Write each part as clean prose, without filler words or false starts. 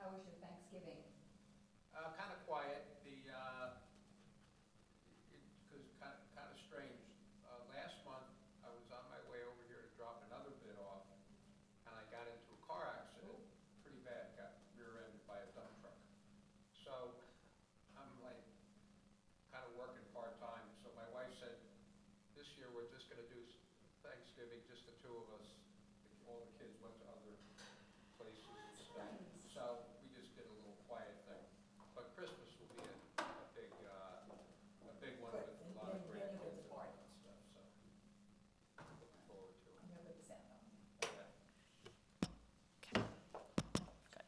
How was your Thanksgiving? Kind of quiet, because kind of strange. Last month, I was on my way over here to drop another bid off, and I got into a car accident, pretty bad, got rear-ended by a dump truck. So I'm like, kind of working part-time, so my wife said, this year we're just gonna do Thanksgiving, just the two of us. All the kids went to other places and stuff. Nice. So we just did a little quiet thing. But Christmas will be a big one Good. with a lot of And great then kids it's and all party. that stuff, so looking forward to I'm it. gonna put the sound on. Yeah. Okay. Good.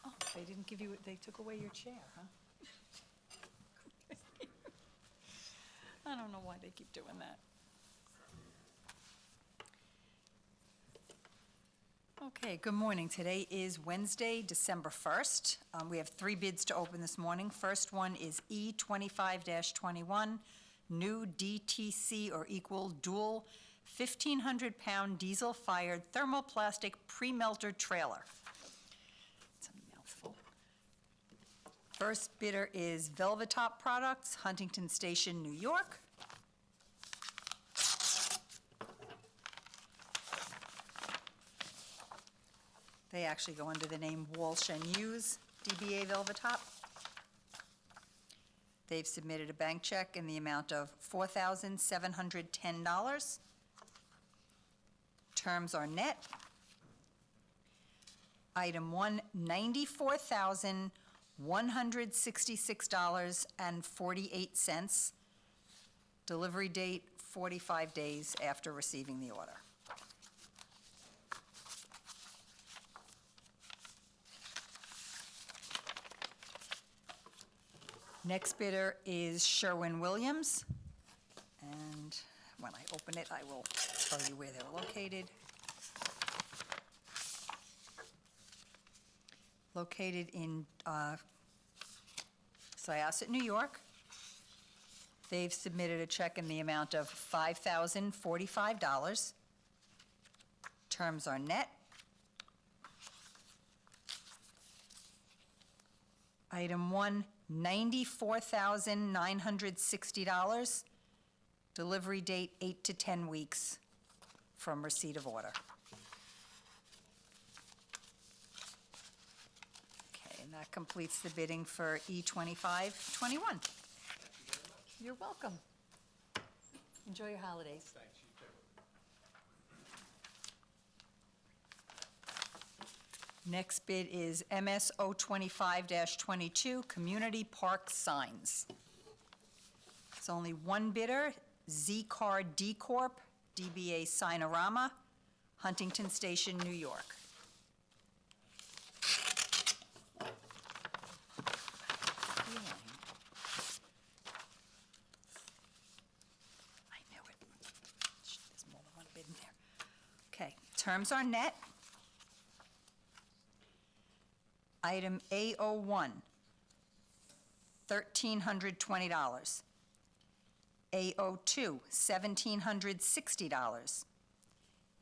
Oh, they didn't give you, they took away your chair, huh? I don't know why they keep doing that. Okay, good morning. Today is Wednesday, December 1st. We have 3 bids to open this morning. First one is E25-21, new DTC or equal dual 1,500-pound diesel-fired thermoplastic pre-melter trailer. It's a mouthful. First bidder is Velvetop Products, Huntington Station, New York. They actually go under the name Walsh and Hughes, DBA Velvetop. They've submitted a bank check in the amount of $4,710. Terms are net. Item 1, $94,166.48. Delivery date, 45 days after receiving the order. Next bidder is Sherwin-Williams, and when I open it, I will tell you where they're located. Located in Syosset, New York. They've submitted a check in the amount of $5,045. Terms are net. Item 1, $94,960. Delivery date 8 to 10 weeks from receipt of order. Okay, and that completes the bidding for E25-21. Thank you very much. You're welcome. Enjoy your holidays. Thanks, you too. Next bid is MSO 25-22, Community Park Signs. It's only one bidder, Z-Car D Corp, DBA Signorama, Huntington Station, New York. I knew it. There's more than one bid in there. Okay, terms are net. Item A01, $1,320. A02, $1,760.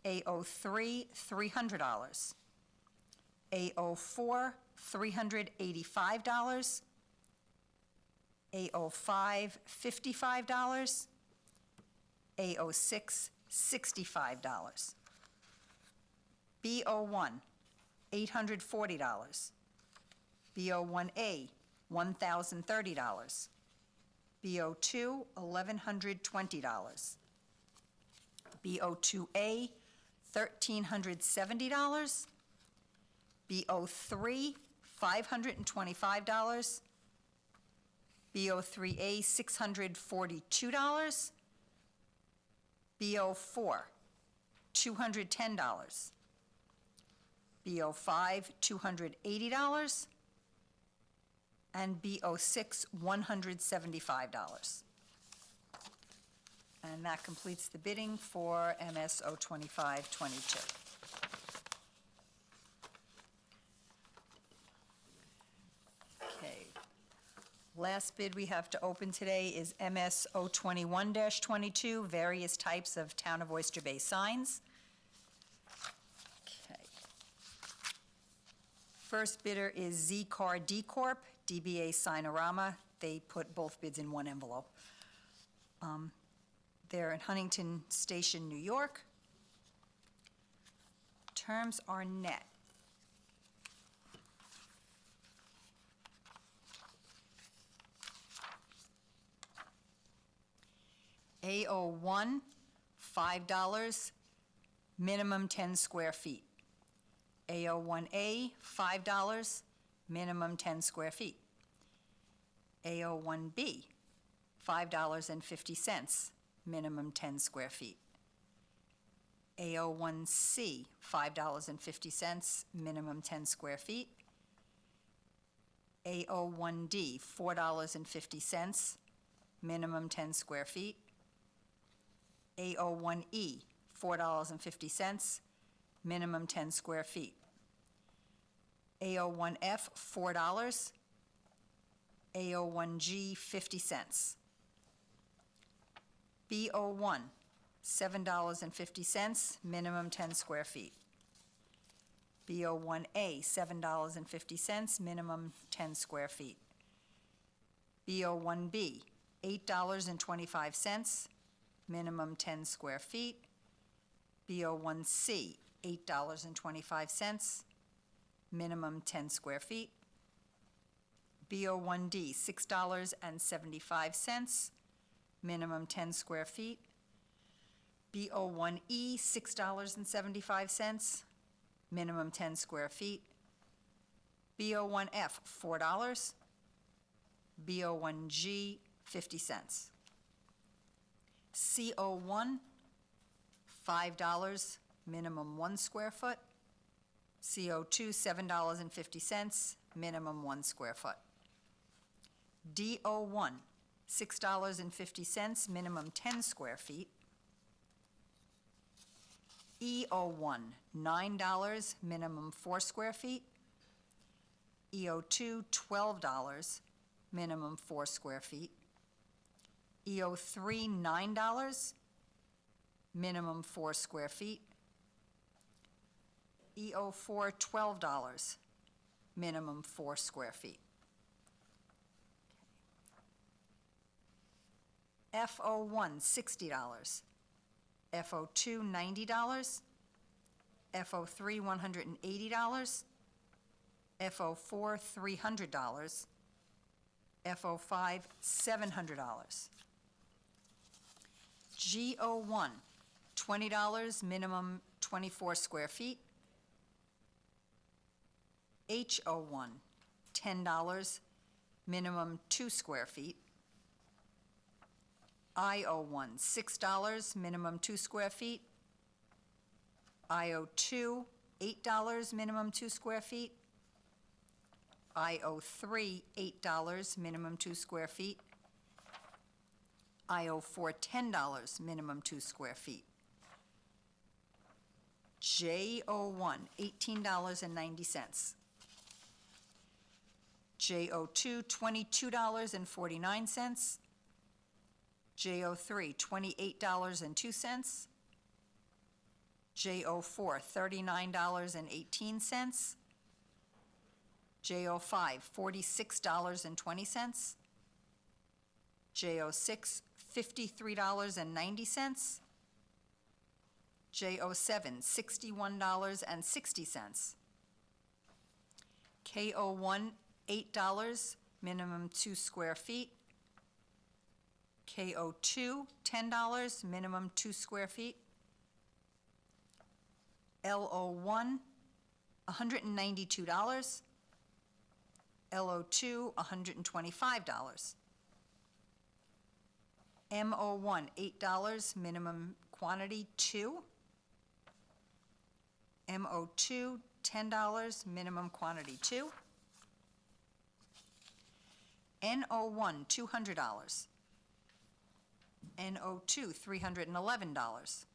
A03, $300. A04, $385. A05, $55. A06, $65. B01, $840. B01A, $1,030. B02, $1,120. B02A, $1,370. B03, $525. B03A, $642. B04, $210. B05, $280. And B06, $175. And that completes the bidding for MSO 2522. Okay. Last bid we have to open today is MSO 21-22, various types of Town of Oyster Bay signs. First bidder is Z-Car D Corp., DBA Sinorama. They put both bids in one envelope. They're in Huntington Station, New York. Terms are net. A01, $5, minimum 10 square feet. A01A, $5, minimum 10 square feet. A01B, $5.50, minimum 10 square feet. A01C, $5.50, minimum 10 square feet. A01D, $4.50, minimum 10 square feet. A01E, $4.50, minimum 10 square feet. A01F, $4. A01G, 50 cents. B01, $7.50, minimum 10 square feet. B01A, $7.50, minimum 10 square feet. B01B, $8.25, minimum 10 square feet. B01C, $8.25, minimum 10 square feet. B01D, $6.75, minimum 10 square feet. B01E, $6.75, minimum 10 square feet. B01F, $4. B01G, 50 cents. C01, $5, minimum 1 square foot. CO2, $7.50, minimum 1 square foot. D01, $6.50, minimum 10 square feet. E01, $9, minimum 4 square feet. EO2, $12, minimum 4 square feet. EO3, $9, minimum 4 square feet. EO4, $12, minimum 4 square feet. FO1, $60. FO2, $90. FO3, $180. FO4, $300. FO5, $700. GO1, $20, minimum 24 square feet. HO1, $10, minimum 2 square feet. IO1, $6, minimum 2 square feet. IO2, $8, minimum 2 square feet. IO3, $8, minimum 2 square feet. IO4, $10, minimum 2 square feet. JO1, $18.90. JO2, $22.49. JO3, $28.02. JO4, $39.18. JO5, $46.20. JO6, $53.90. JO7, $61.60. KO1, $8, minimum 2 square feet. KO2, $10, minimum 2 square feet. LO1, $192. LO2, $125. MO1, $8, minimum quantity 2. MO2, $10, minimum quantity 2. NO1, $200. NO2, $311.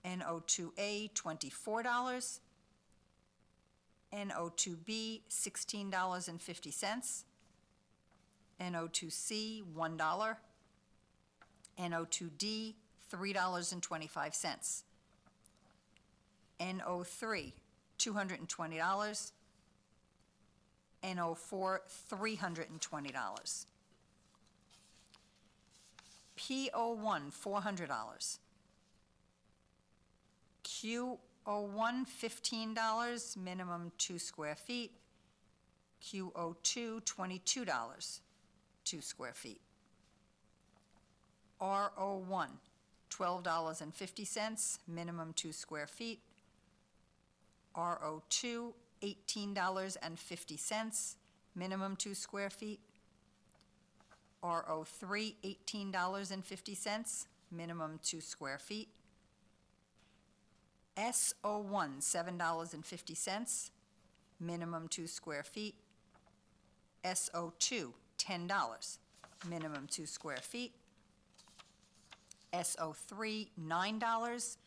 NO2A, $24. NO2B, $16.50. NO2C, $1. NO2D, $3.25. NO3, $220. N04, $320. P01, $400. Q01, $15, minimum 2 square feet. Q02, $22, 2 square feet. R01, $12.50, minimum 2 square feet. R02, $18.50, minimum 2 square feet. R03, $18.50, minimum 2 square feet. S01, $7.50, minimum 2 square feet. S02, $10, minimum 2 square feet. S03, $9,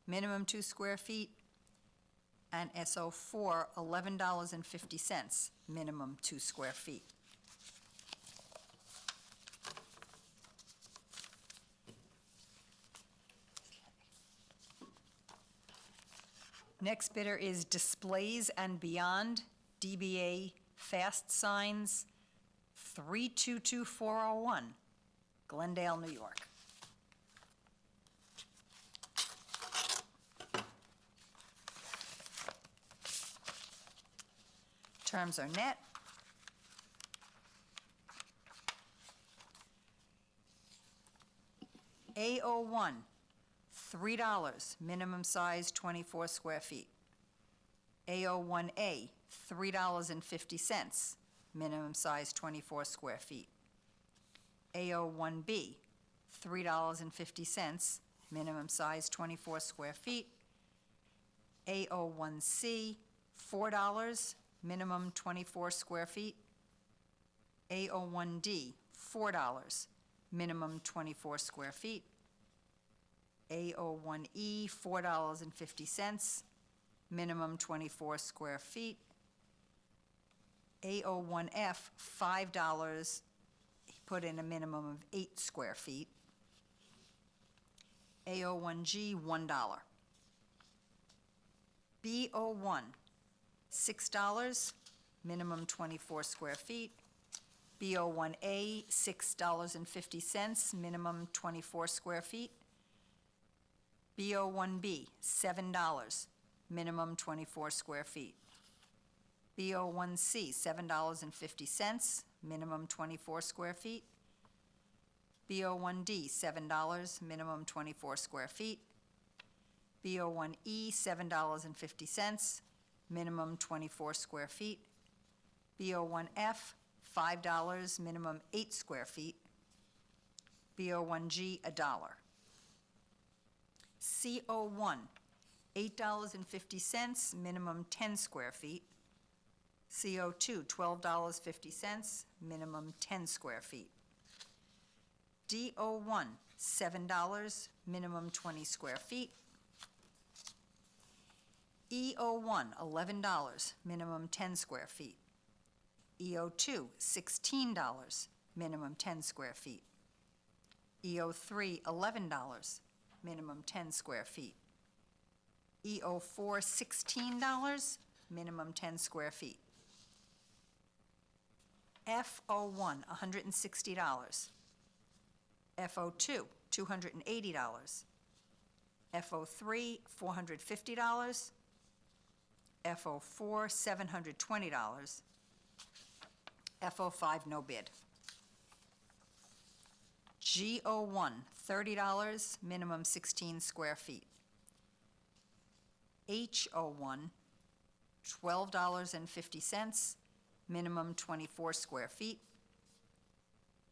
minimum 2 square feet. And S04, $11.50, minimum 2 square feet. Next bidder is Displays and Beyond, DBA Fast Signs, 322401, Glendale, New York. Terms are net. A01, $3, minimum size 24 square feet. A01A, $3.50, minimum size 24 square feet. A01B, $3.50, minimum size 24 square feet. A01C, $4, minimum 24 square feet. A01D, $4, minimum 24 square feet. A01E, $4.50, minimum 24 square feet. A01F, $5, he put in a minimum of 8 square feet. A01G, $1. B01, $6, minimum 24 square feet. B01A, $6.50, minimum 24 square feet. B01B, $7, minimum 24 square feet. B01C, $7.50, minimum 24 square feet. B01D, $7, minimum 24 square feet. B01E, $7.50, minimum 24 square feet. B01F, $5, minimum 8 square feet. B01G, $1. C01, $8.50, minimum 10 square feet. CO2, $12.50, minimum 10 square feet. D01, $7, minimum 20 square feet. E01, $11, minimum 10 square feet. EO2, $16, minimum 10 square feet. EO3, $11, minimum 10 square feet. EO4, $16, minimum 10 square feet. F01, $160. F02, $280. F03, $450. F04, $720. F05, no bid. G01, $30, minimum 16 square feet. H01, $12.50, minimum 24 square feet.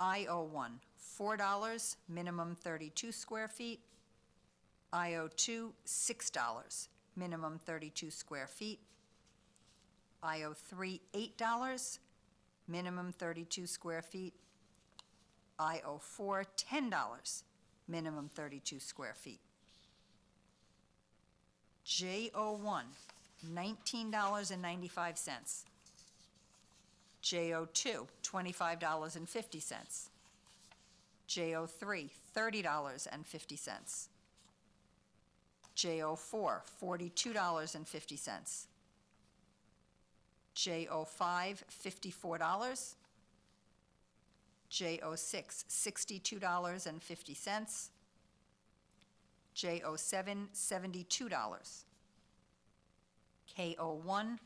I01, $4, minimum 32 square feet. IO2, $6, minimum 32 square feet. IO3, $8, minimum 32 square feet. IO4, $10, minimum 32 square feet. J01, $19.95. J02, $25.50. J03, $30.50. J04, $42.50. J05, $54. J06, $62.50. J07, $72. K01,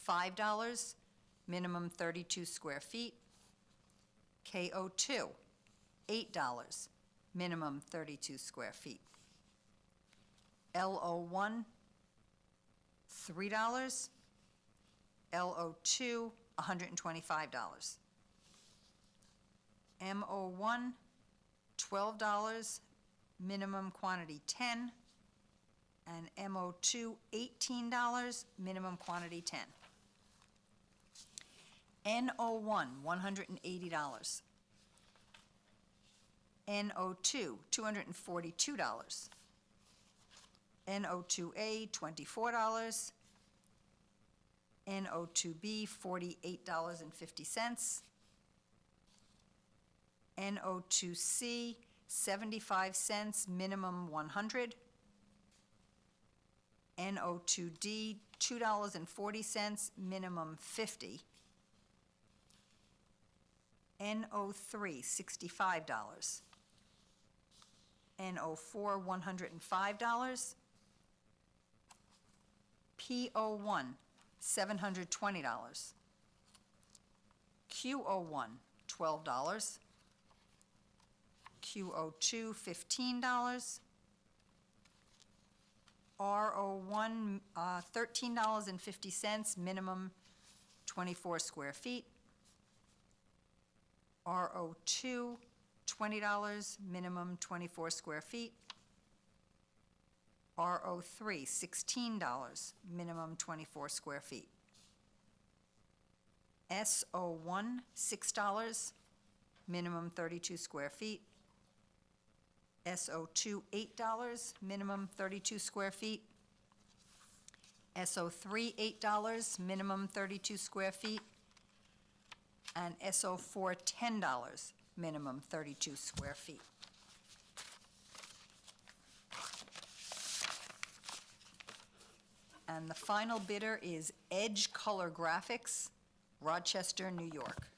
$5, minimum 32 square feet. K02, $8, minimum 32 square feet. L01, $3. L02, $125. M01, $12, minimum quantity 10, and M02, $18, minimum quantity 10. N01, $180. N02, $242. N02A, $24. N02B, $48.50. N02C, 75 cents, minimum 100. N02D, $2.40, minimum 50. N03, $65. N04, $105. P01, $720. Q01, $12. Q02, $15. R01, $13.50, minimum 24 square feet. R02, $20, minimum 24 square feet. R03, $16, minimum 24 square feet. S01, $6, minimum 32 square feet. S02, $8, minimum 32 square feet. SO3, $8, minimum 32 square feet. And SO4, $10, minimum 32 square feet. And the final bidder is Edge Color Graphics, Rochester, New York.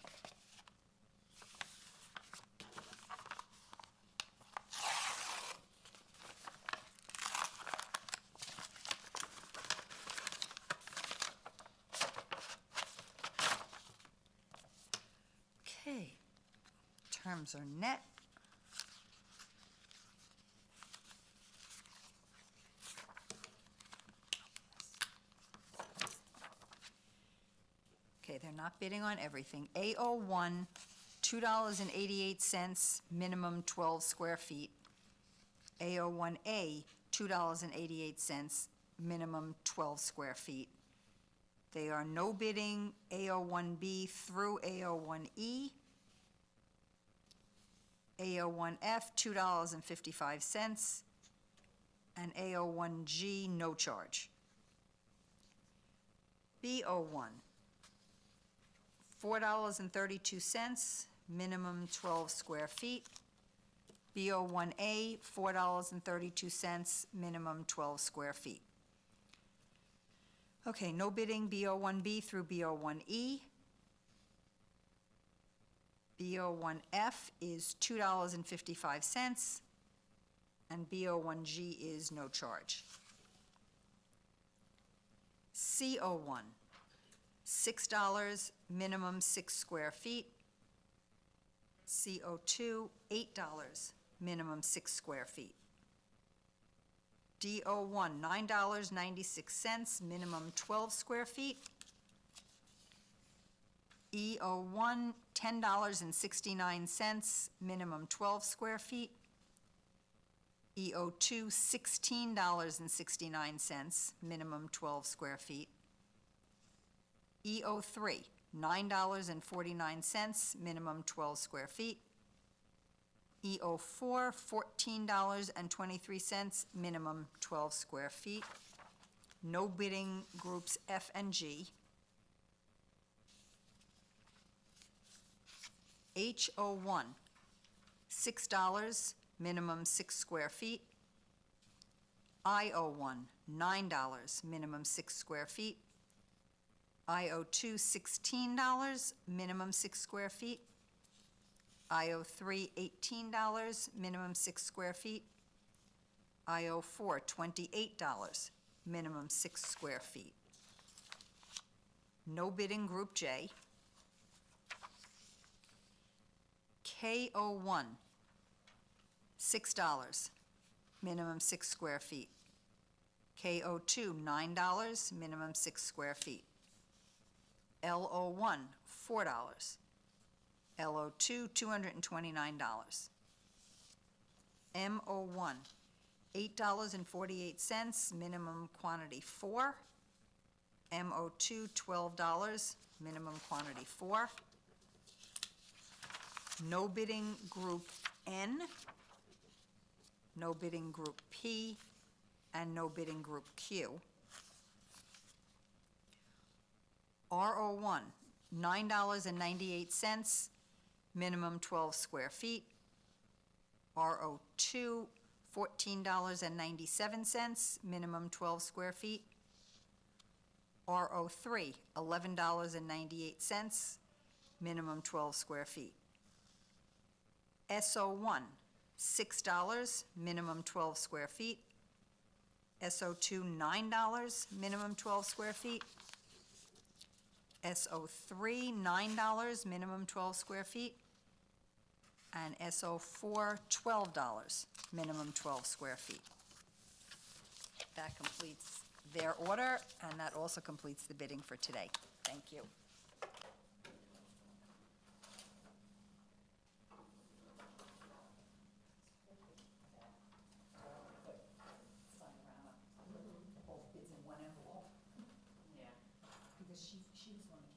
Okay, terms are net. Okay, they're not bidding on everything. A01, $2.88, minimum 12 square feet. A01A, $2.88, minimum 12 square feet. They are no bidding A01B through A01E. A01F, $2.55, and A01G, no charge. B01, $4.32, minimum 12 square feet. B01A, $4.32, minimum 12 square feet. Okay, no bidding B01B through B01E. B01F is $2.55, and B01G is no charge. C01, $6, minimum 6 square feet. CO2, $8, minimum 6 square feet. D01, $9.96, minimum 12 square feet. E01, $10.69, minimum 12 square feet. E02, $16.69, minimum 12 square feet. E03, $9.49, minimum 12 square feet. E04, $14.23, minimum 12 square feet. No bidding groups F and G. H01, $6, minimum 6 square feet. I01, $9, minimum 6 square feet. IO2, $16, minimum 6 square feet. IO3, $18, minimum 6 square feet. IO4, $28, minimum 6 square feet. No bidding, Group J. KO1, $6, minimum 6 square feet. KO2, $9, minimum 6 square feet. LO1, $4. LO2, $229. MO1, $8.48, minimum quantity 4. MO2, $12, minimum quantity 4. No bidding Group N, no bidding Group P, and no bidding Group Q. RO1, $9.98, minimum 12 square feet. RO2, $14.97, minimum 12 square feet. RO3, $11.98, minimum 12 square feet. SO1, $6, minimum 12 square feet. SO2, $9, minimum 12 square feet. SO3, $9, minimum 12 square feet. And SO4, $12, minimum 12 square feet. That completes their order, and that also completes the bidding for today. Thank you. Both bids in one envelope. Yeah. Because she was the one that